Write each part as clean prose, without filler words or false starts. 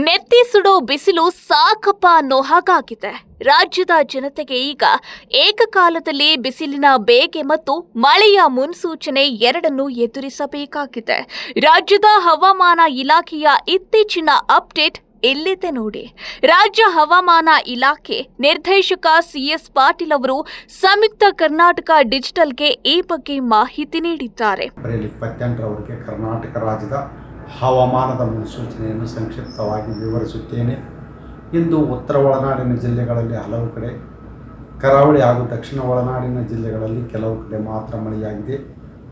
ನೆತ್ತಿ ಸುಡೋ ಬಿಸಿಲು ಸಾಕಪ್ಪ ಅನ್ನೋ ಹಾಗಾಗಿದೆ. ರಾಜ್ಯದ ಜನತೆಗೆ ಈಗ ಏಕಕಾಲದಲ್ಲಿ ಬಿಸಿಲಿನ ಬೇಗೆ ಮತ್ತು ಮಳೆಯ ಮುನ್ಸೂಚನೆ ಎರಡನ್ನೂ ಎದುರಿಸಬೇಕಾಗಿದೆ. ರಾಜ್ಯದ ಹವಾಮಾನ ಇಲಾಖೆಯ ಇತ್ತೀಚಿನ ಅಪ್ಡೇಟ್ ಇಲ್ಲಿದೆ ನೋಡಿ. ರಾಜ್ಯ ಹವಾಮಾನ ಇಲಾಖೆ ನಿರ್ದೇಶಕ ಸಿಎಸ್ ಪಾಟೀಲ್ ಅವರು ಸಂಯುಕ್ತ ಕರ್ನಾಟಕ ಡಿಜಿಟಲ್ಗೆ ಈ ಬಗ್ಗೆ ಮಾಹಿತಿ ನೀಡಿದ್ದಾರೆ. ಕರ್ನಾಟಕ ರಾಜ್ಯದ ಹವಾಮಾನದ ಮುನ್ಸೂಚನೆಯನ್ನು ಸಂಕ್ಷಿಪ್ತವಾಗಿ ವಿವರಿಸುತ್ತೇನೆ. ಇಂದು ಉತ್ತರ ಒಳನಾಡಿನ ಜಿಲ್ಲೆಗಳಲ್ಲಿ ಹಲವು ಕಡೆ, ಕರಾವಳಿ ಹಾಗೂ ದಕ್ಷಿಣ ಒಳನಾಡಿನ ಜಿಲ್ಲೆಗಳಲ್ಲಿ ಕೆಲವು ಕಡೆ ಮಾತ್ರ ಮಳೆಯಾಗಿದೆ.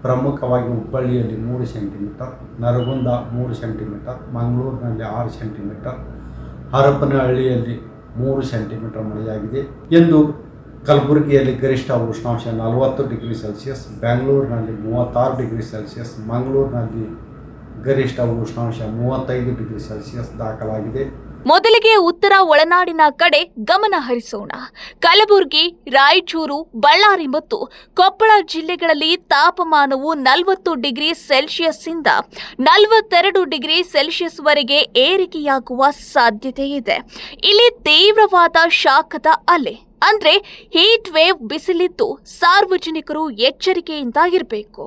ಪ್ರಮುಖವಾಗಿ ಹುಬ್ಬಳ್ಳಿಯಲ್ಲಿ 3 ಸೆಂಟಿಮೀಟರ್, ನರಗುಂದ 3 ಸೆಂಟಿಮೀಟರ್, ಮಂಗಳೂರಿನಲ್ಲಿ 6 ಸೆಂಟಿಮೀಟರ್, ಹರಪನಹಳ್ಳಿಯಲ್ಲಿ 3 ಸೆಂಟಿಮೀಟರ್ ಮಳೆಯಾಗಿದೆ ಎಂದು ಕಲಬುರಗಿಯಲ್ಲಿ ಗರಿಷ್ಠ ಉಷ್ಣಾಂಶ 40 ಡಿಗ್ರಿ ಸೆಲ್ಸಿಯಸ್, ಬೆಂಗಳೂರಿನಲ್ಲಿ 36 ಡಿಗ್ರಿ ಸೆಲ್ಸಿಯಸ್, ಮಂಗಳೂರಿನಲ್ಲಿ ಗರಿಷ್ಠ ಉಷ್ಣಾಂಶ 35 ಡಿಗ್ರಿ ಸೆಲ್ಸಿಯಸ್ ದಾಖಲಾಗಿದೆ. ಮೊದಲಿಗೆ ಉತ್ತರ ಒಳನಾಡಿನ ಕಡೆ ಗಮನ ಹರಿಸೋಣ. ಕಲಬುರಗಿ, ರಾಯಚೂರು, ಬಳ್ಳಾರಿ ಮತ್ತು ಕೊಪ್ಪಳ ಜಿಲ್ಲೆಗಳಲ್ಲಿ ತಾಪಮಾನವು 40 ಡಿಗ್ರಿ ಸೆಲ್ಸಿಯಸ್ ಇಂದ 42 ಡಿಗ್ರಿ ಸೆಲ್ಸಿಯಸ್ ವರೆಗೆ ಏರಿಕೆಯಾಗುವ ಸಾಧ್ಯತೆ ಇದೆ. ಇಲ್ಲಿ ತೀವ್ರವಾದ ಶಾಖದ ಅಲೆ ಅಂದ್ರೆ ಹೀಟ್ ವೇವ್ ಬಿಸಿಲಿದ್ದು ಸಾರ್ವಜನಿಕರು ಎಚ್ಚರಿಕೆಯಿಂದ ಇರಬೇಕು.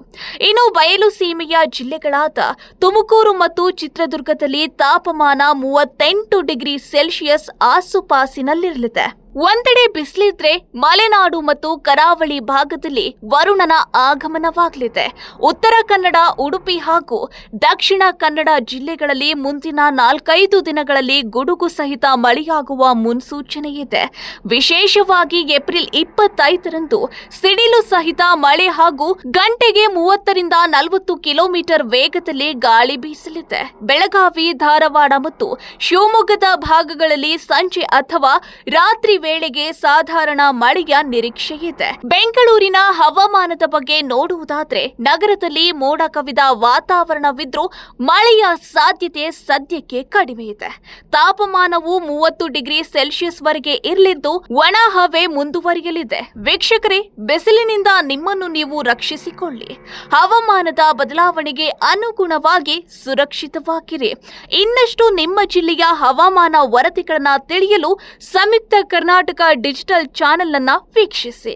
ಇನ್ನು ಬಯಲು ಸೀಮೆಯ ಜಿಲ್ಲೆಗಳಾದ ತುಮಕೂರು ಮತ್ತು ಚಿತ್ರದುರ್ಗದಲ್ಲಿ ತಾಪಮಾನ 38 ಡಿಗ್ರಿ ಸೆಲ್ಸಿಯಸ್ ಆಸುಪಾಸಿನಲ್ಲಿರಲಿದೆ. ಒಂದೆಡೆ ಬಿಸಿಲಿದ್ರೆ ಮಲೆನಾಡು ಮತ್ತು ಕರಾವಳಿ ಭಾಗದಲ್ಲಿ ವರುಣನ ಆಗಮನವಾಗಲಿದೆ. ಉತ್ತರ ಕನ್ನಡ, ಉಡುಪಿ ಹಾಗೂ ದಕ್ಷಿಣ ಕನ್ನಡ ಜಿಲ್ಲೆಗಳಲ್ಲಿ ಮುಂದಿನ 4-5 ದಿನಗಳಲ್ಲಿ ಗುಡುಗು ಸಹಿತ ಮಳೆಯಾಗುವ ಮುನ್ಸೂಚನೆ ಇದೆ. ವಿಶೇಷವಾಗಿ ಏಪ್ರಿಲ್ 25ರಂದು ಸಿಡಿಲು ಸಹಿತ ಮಳೆ ಹಾಗೂ ಗಂಟೆಗೆ 30ರಿಂದ 40 ಕಿಲೋಮೀಟರ್ ವೇಗದಲ್ಲಿ ಗಾಳಿ ಬೀಸಲಿದೆ. ಬೆಳಗಾವಿ, ಧಾರವಾಡ ಮತ್ತು ಶಿವಮೊಗ್ಗದ ಭಾಗಗಳಲ್ಲಿ ಸಂಜೆ ಅಥವಾ ರಾತ್ರಿ ವೇಳೆಗೆ ಸಾಧಾರಣ ಮಳೆಯ ನಿರೀಕ್ಷೆ ಇದೆ. ಬೆಂಗಳೂರಿನ ಹವಾಮಾನದ ಬಗ್ಗೆ ನೋಡುವುದಾದ್ರೆ ನಗರದಲ್ಲಿ ಮೋಡ ಕವಿದ ವಾತಾವರಣವಿದ್ರೂ ಮಳೆಯ ಸಾಧ್ಯತೆ ಸದ್ಯಕ್ಕೆ ಕಡಿಮೆ ಇದೆ. ತಾಪಮಾನವು 30 ಡಿಗ್ರಿ ಸೆಲ್ಸಿಯಸ್ ವರೆಗೆ ಇರಲಿದ್ದು ಒಣ ಹವೆ ಮುಂದುವರಿಯಲಿದೆ. ವೀಕ್ಷಕರೇ, ಬಿಸಿಲಿನಿಂದ ನಿಮ್ಮನ್ನು ನೀವು ರಕ್ಷಿಸಿಕೊಳ್ಳಿ. ಹವಾಮಾನದ ಬದಲಾವಣೆಗೆ ಅನುಗುಣವಾಗಿ ಸುರಕ್ಷಿತವಾಗಿರಿ. ಇನ್ನಷ್ಟು ನಿಮ್ಮ ಜಿಲ್ಲೆಯ ಹವಾಮಾನ ವರದಿಗಳನ್ನು ತಿಳಿಯಲು ಸಂಯುಕ್ತ ಕರ್ನಾಟಕ ಡಿಜಿಟಲ್ ಚಾನೆಲ್ ಅನ್ನು ವೀಕ್ಷಿಸಿ.